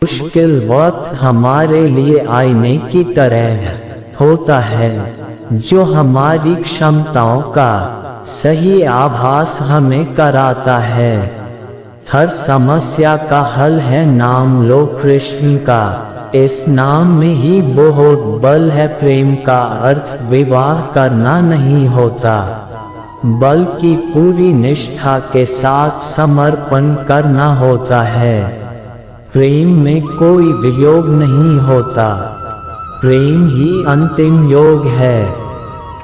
मुश्किल वक्त हमारे लिए आईने की तरह होता है, जो हमारी क्षमताओं का सही आभास हमें कराता है। हर समस्या का हल है नाम लो कृष्ण का, इस नाम में ही बहुत बल है। प्रेम का अर्थ विवाह करना नहीं होता, बल्कि पूरी निष्ठा के साथ समर्पण करना होता है। प्रेम में कोई वियोग नहीं होता, प्रेम ही अंतिम योग है,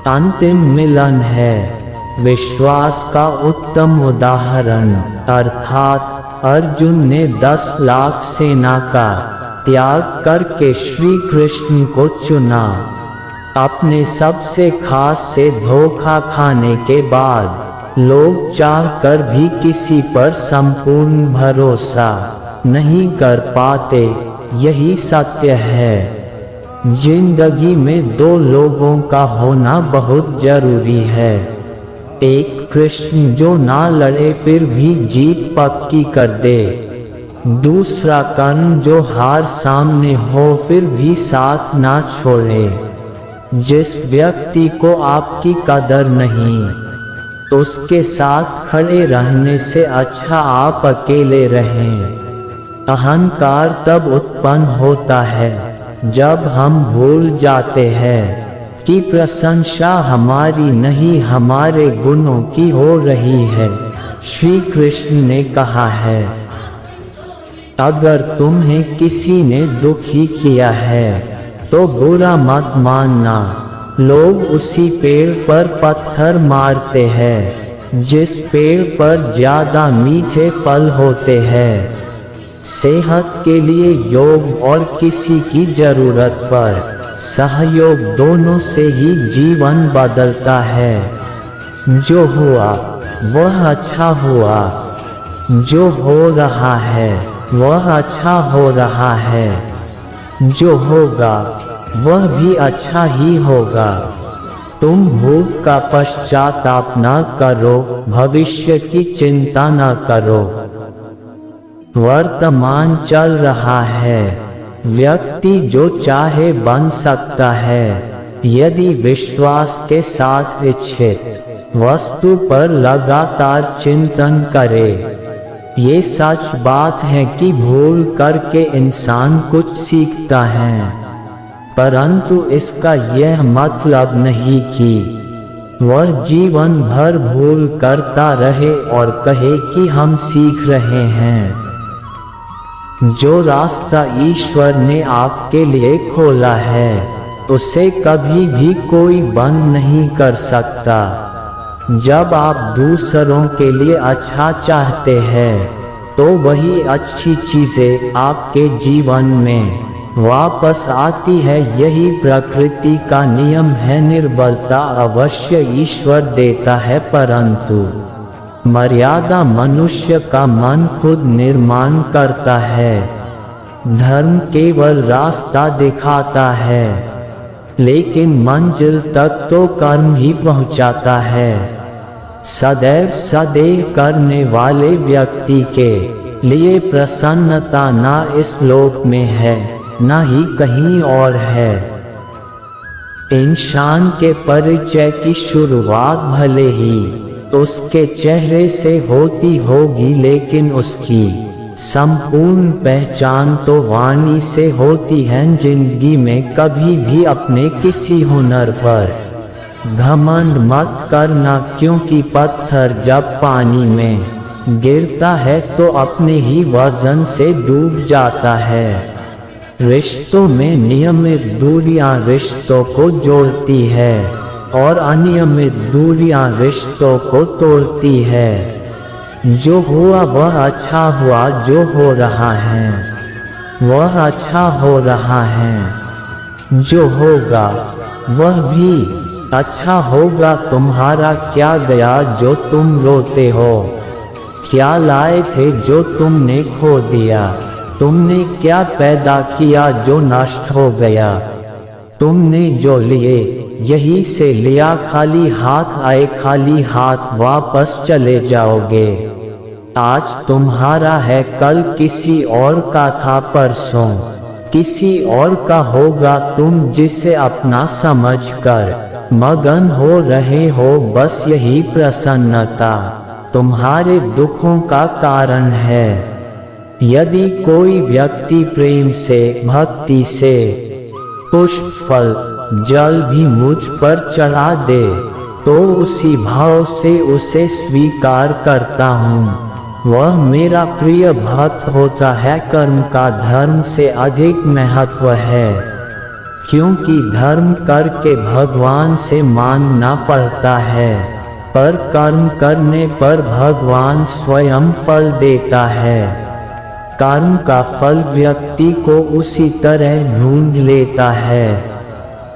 अंतिम मिलन है। विश्वास का उत्तम उदाहरण अर्थात अर्जुन ने 10 लाख सेना का त्याग करके श्री कृष्ण को चुना। अपने सबसे खास से धोखा खाने के बाद लोग चाहकर भी किसी पर संपूर्ण भरोसा नहीं कर पाते, यही सत्य है। जिंदगी में 2 लोगों का होना बहुत जरूरी है, एक कृष्ण जो ना लड़े फिर भी जीत पक्की कर दे, दूसरा कर्ण जो हार सामने हो फिर भी साथ ना छोड़े। जिस व्यक्ति को आपकी कदर नहीं, उसके साथ खड़े रहने से अच्छा आप अकेले रहें। अहंकार तब उत्पन्न होता है जब हम भूल जाते हैं कि प्रशंसा हमारी नहीं हमारे गुणों की हो रही है। श्री कृष्ण ने कहा है, अगर तुम्हें किसी ने दुखी किया है तो बुरा मत मानना। लोग उसी पेड़ पर पत्थर मारते हैं जिस पेड़ पर ज्यादा मीठे फल होते हैं। सेहत के लिए योग और किसी की जरूरत पर सहयोग, दोनों से ही जीवन बदलता है। जो हुआ वह अच्छा हुआ, जो हो रहा है वह अच्छा हो रहा है, जो होगा वह भी अच्छा ही होगा। तुम भूख का पश्चाताप न करो, भविष्य की चिंता न करो। वर्तमान चल रहा है, व्यक्ति जो चाहे बन सकता है यदि विश्वास के साथ इच्छित वस्तु पर लगातार चिंतन करे। ये सच बात है कि भूल करके इंसान कुछ सीखता है, परंतु इसका यह मतलब नहीं कि वह जीवन भर भूल करता रहे और कहे कि हम सीख रहे हैं। जो रास्ता ईश्वर ने आपके लिए खोला है उसे कभी भी कोई बंद नहीं कर सकता। जब आप दूसरों के लिए अच्छा चाहते हैं तो वही अच्छी चीजें आपके जीवन में वापस आती है। यही प्रकृति का नियम है। निर्बलता अवश्य ईश्वर देता है, परंतु मर्यादा मनुष्य का मन खुद निर्माण करता है। धर्म केवल रास्ता दिखाता है, लेकिन मंजिल तक तो कर्म ही पहुंचाता है। सदैव सदैव करने वाले व्यक्ति के लिए प्रसन्नता ना इस लोक में है ना ही कहीं और है। इंसान के परिचय की शुरुआत भले ही उसके चेहरे से होती होगी, लेकिन उसकी संपूर्ण पहचान तो वाणी से होती है। जिंदगी में कभी भी अपने किसी हुनर पर घमंड मत करना, क्योंकि पत्थर जब पानी में गिरता है तो अपने ही वजन से डूब जाता है। रिश्तों में नियमित दूरियां रिश्तों को जोड़ती है और अनियमित दूरियां रिश्तों को तोड़ती है। जो हुआ वह अच्छा हुआ, जो हो रहा है वह अच्छा हो रहा है, जो होगा वह भी अच्छा होगा। तुम्हारा क्या गया जो तुम रोते हो? क्या लाए थे जो तुमने खो दिया? तुमने क्या पैदा किया जो नष्ट हो गया? तुमने जो लिए यही से लिया, खाली हाथ आए खाली हाथ वापस चले जाओगे। आज तुम्हारा है, कल किसी और का था, परसों किसी और का होगा। तुम जिसे अपना समझकर मगन हो रहे हो, बस यही प्रसन्नता तुम्हारे दुखों का कारण है। यदि कोई व्यक्ति प्रेम से, भक्ति से पुष्प, फल, जल भी मुझ पर चढ़ा दे, तो उसी भाव से उसे स्वीकार करता हूँ। वह मेरा प्रिय भक्त होता है। कर्म का धर्म से अधिक महत्व है, क्योंकि धर्म करके भगवान से मांगना पड़ता है, पर कर्म करने पर भगवान स्वयं फल देता है। कर्म का फल व्यक्ति को उसी तरह ढूंढ लेता है,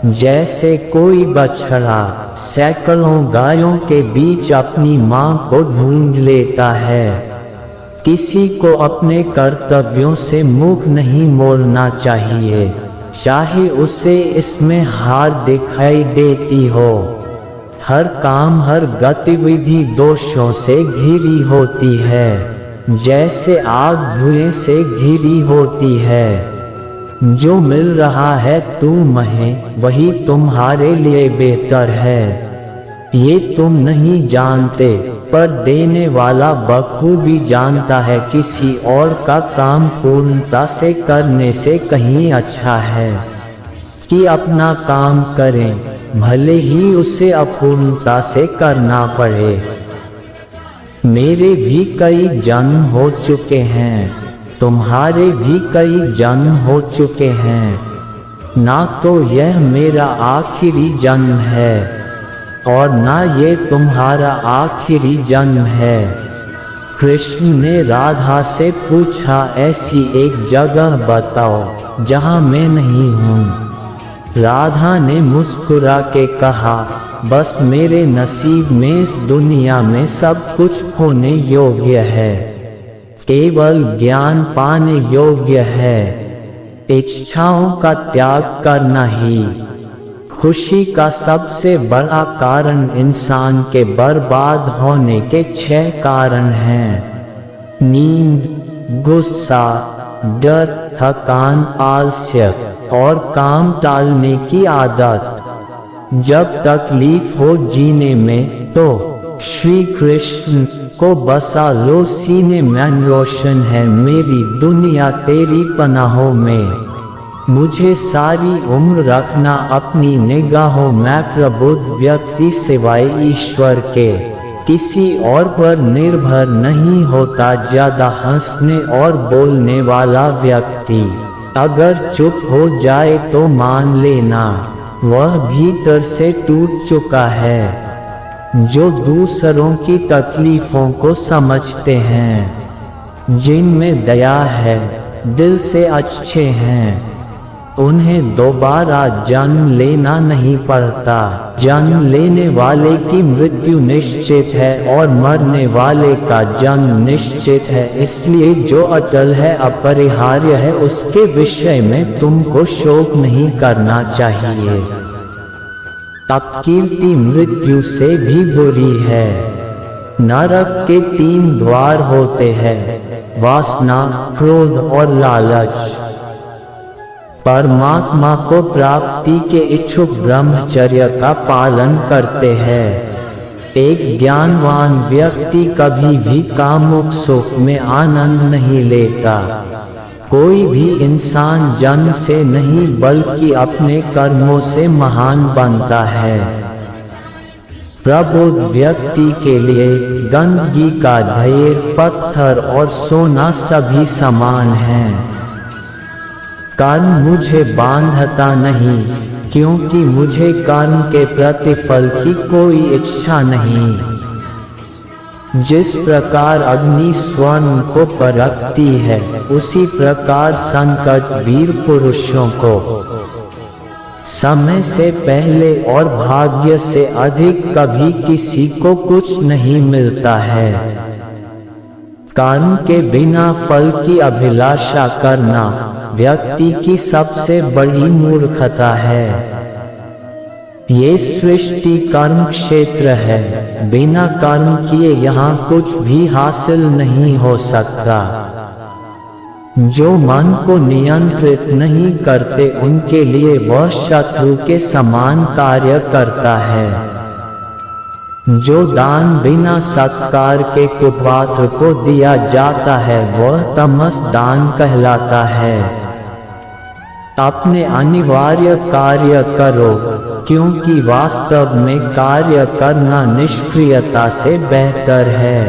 जैसे कोई बछड़ा सैकड़ों गायों के बीच अपनी मां को ढूंढ लेता है। किसी को अपने कर्तव्यों से मुख नहीं मोड़ना चाहिए, चाहे उसे इसमें हार दिखाई देती हो। हर काम, हर गतिविधि दोषों से घिरी होती है, जैसे आग धुएं से घिरी होती है। जो मिल रहा है तुम्हें, वही तुम्हारे लिए बेहतर है। ये तुम नहीं जानते, पर देने वाला बखूबी जानता है। किसी और का काम पूर्णता से करने से कहीं अच्छा है कि अपना काम करें, भले ही उसे अपूर्णता से करना पड़े। मेरे भी कई जन्म हो चुके हैं, तुम्हारे भी कई जन्म हो चुके हैं, ना तो यह मेरा आखिरी जन्म है और ना ये तुम्हारा आखिरी जन्म है। कृष्ण ने राधा से पूछा, ऐसी एक जगह बताओ जहाँ मैं नहीं हूँ। राधा ने मुस्कुरा के कहा, बस मेरे नसीब में इस दुनिया में सब कुछ होने योग्य है, केवल ज्ञान पाने योग्य है। इच्छाओं का त्याग करना ही खुशी का सबसे बड़ा कारण। इंसान के बर्बाद होने के 6 कारण हैं: नींद, गुस्सा, डर, थकान, आलस्य और काम टालने की आदत। जब तकलीफ हो जीने में, तो श्री कृष्ण को बसा लो सीने में। रोशन है मेरी दुनिया तेरी पनाहों में, मुझे सारी उम्र रखना अपनी निगाहों में। प्रबुद्ध व्यक्ति सिवाय ईश्वर के किसी और पर निर्भर नहीं होता। ज्यादा हंसने और बोलने वाला व्यक्ति अगर चुप हो जाए तो मान लेना वह भीतर से टूट चुका है। जो दूसरों की तकलीफों को समझते हैं, जिनमें दया है, दिल से अच्छे हैं, उन्हें दोबारा जन्म लेना नहीं पड़ता। जन्म लेने वाले की मृत्यु निश्चित है और मरने वाले का जन्म निश्चित है। इसलिए जो अटल है, अपरिहार्य है, उसके विषय में तुमको शोक नहीं करना चाहिए। अपकीर्ति मृत्यु से भी बुरी है। नरक के 3 द्वार होते हैं: वासना, क्रोध और लालच। परमात्मा को प्राप्ति के इच्छुक ब्रह्मचर्य का पालन करते हैं। एक ज्ञानवान व्यक्ति कभी भी कामुक सुख में आनंद नहीं लेता। कोई भी इंसान जन्म से नहीं बल्कि अपने कर्मों से महान बनता है। प्रबुद्ध व्यक्ति के लिए गंदगी का ढेर, पत्थर और सोना सभी समान हैं। कर्म मुझे बांधता नहीं, क्योंकि मुझे कर्म के प्रतिफल की कोई इच्छा नहीं। जिस प्रकार अग्नि स्वर्ण को परखती है, उसी प्रकार संकट वीर पुरुषों को समय से पहले और भाग्य से अधिक कभी किसी को कुछ नहीं मिलता है। कर्म के बिना फल की अभिलाषा करना व्यक्ति की सबसे बड़ी मूर्खता है। ये सृष्टि कर्म क्षेत्र है, बिना कर्म किए यहाँ कुछ भी हासिल नहीं हो सकता। जो मन को नियंत्रित नहीं करते उनके लिए वह शत्रु के समान कार्य करता है। जो दान बिना सत्कार के कुपात्र को दिया जाता है वह तमस दान कहलाता है। अपने अनिवार्य कार्य करो, क्योंकि वास्तव में कार्य करना निष्क्रियता से बेहतर है।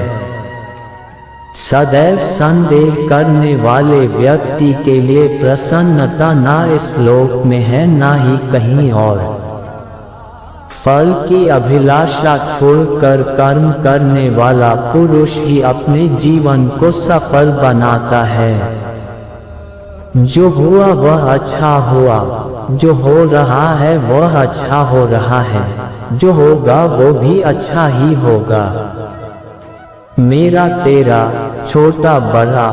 सदैव संदेह करने वाले व्यक्ति के लिए प्रसन्नता ना इस लोक में है ना ही कहीं और। फल की अभिलाषा छोड़कर कर्म करने वाला पुरुष ही अपने जीवन को सफल बनाता है। जो हुआ वह अच्छा हुआ, जो हो रहा है वह अच्छा हो रहा है, जो होगा वो भी अच्छा ही होगा। मेरा तेरा, छोटा बड़ा,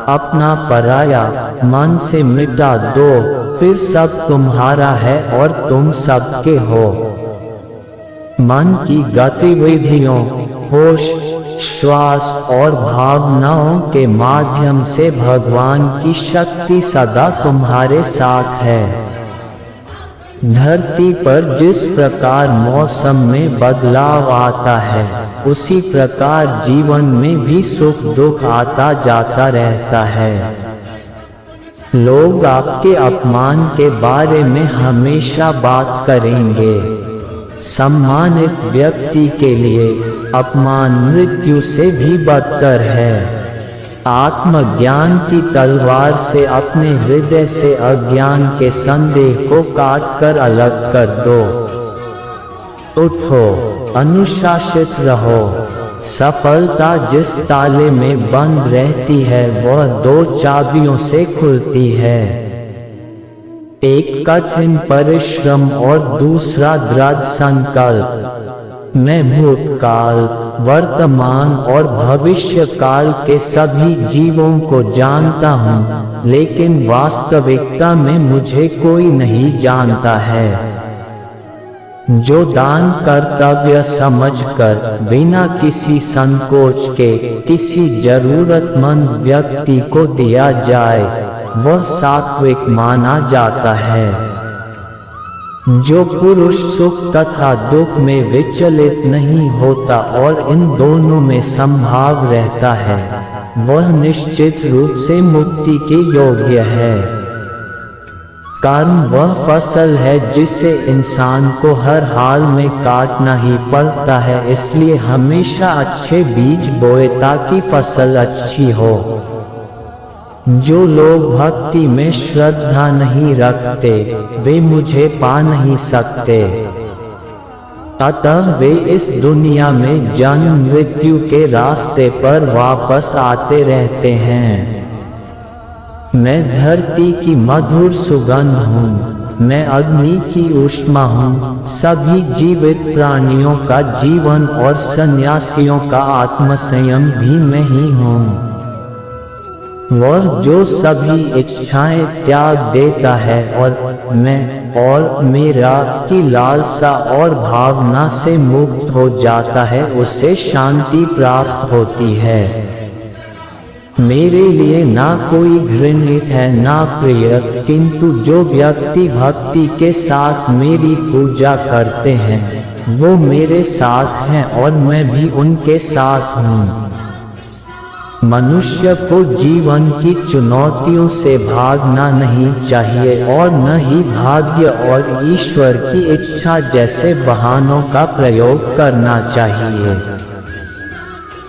अपना पराया, मन से मिटा दो, फिर सब तुम्हारा है और तुम सबके हो। मन की गतिविधियों, होश, श्वास और भावनाओं के माध्यम से भगवान की शक्ति सदा तुम्हारे साथ है। धरती पर जिस प्रकार मौसम में बदलाव आता है, उसी प्रकार जीवन में भी सुख दुख आता जाता रहता है। लोग आपके अपमान के बारे में हमेशा बात करेंगे। सम्मानित व्यक्ति के लिए अपमान मृत्यु से भी बदतर है। आत्मज्ञान की तलवार से अपने हृदय से अज्ञान के संदेह को काटकर अलग कर दो। उठो, अनुशासित रहो। सफलता जिस ताले में बंद रहती है वह 2 चाबियों से खुलती है, एक कठिन परिश्रम और दूसरा दृढ़ संकल्प। मैं भूतकाल, वर्तमान और भविष्य काल के सभी जीवों को जानता हूँ, लेकिन वास्तविकता में मुझे कोई नहीं जानता है। जो दान कर्तव्य समझकर बिना किसी संकोच के किसी जरूरतमंद व्यक्ति को दिया जाए वह सात्विक माना जाता है। जो पुरुष सुख तथा दुख में विचलित नहीं होता और इन दोनों में संभाव रहता है, वह निश्चित रूप से मुक्ति के योग्य है। कर्म वह फसल है जिसे इंसान को हर हाल में काटना ही पड़ता है, इसलिए हमेशा अच्छे बीज बोए ताकि फसल अच्छी हो। जो लोग भक्ति में श्रद्धा नहीं रखते वे मुझे पा नहीं सकते, अतः वे इस दुनिया में जन्म मृत्यु के रास्ते पर वापस आते रहते हैं। मैं धरती की मधुर सुगंध हूँ, मैं अग्नि की ऊष्मा हूँ, सभी जीवित प्राणियों का जीवन और सन्यासियों का आत्मसंयम भी मैं ही हूँ। वह जो सभी इच्छाएं त्याग देता है और मैं और मेरा की लालसा और भावना से मुक्त हो जाता है, उससे शांति प्राप्त होती है। मेरे लिए ना कोई घृणित है ना प्रिय, किंतु जो व्यक्ति भक्ति के साथ मेरी पूजा करते हैं वो मेरे साथ हैं और मैं भी उनके साथ हूँ। मनुष्य को जीवन की चुनौतियों से भागना नहीं चाहिए और न ही भाग्य और ईश्वर की इच्छा जैसे बहानों का प्रयोग करना चाहिए।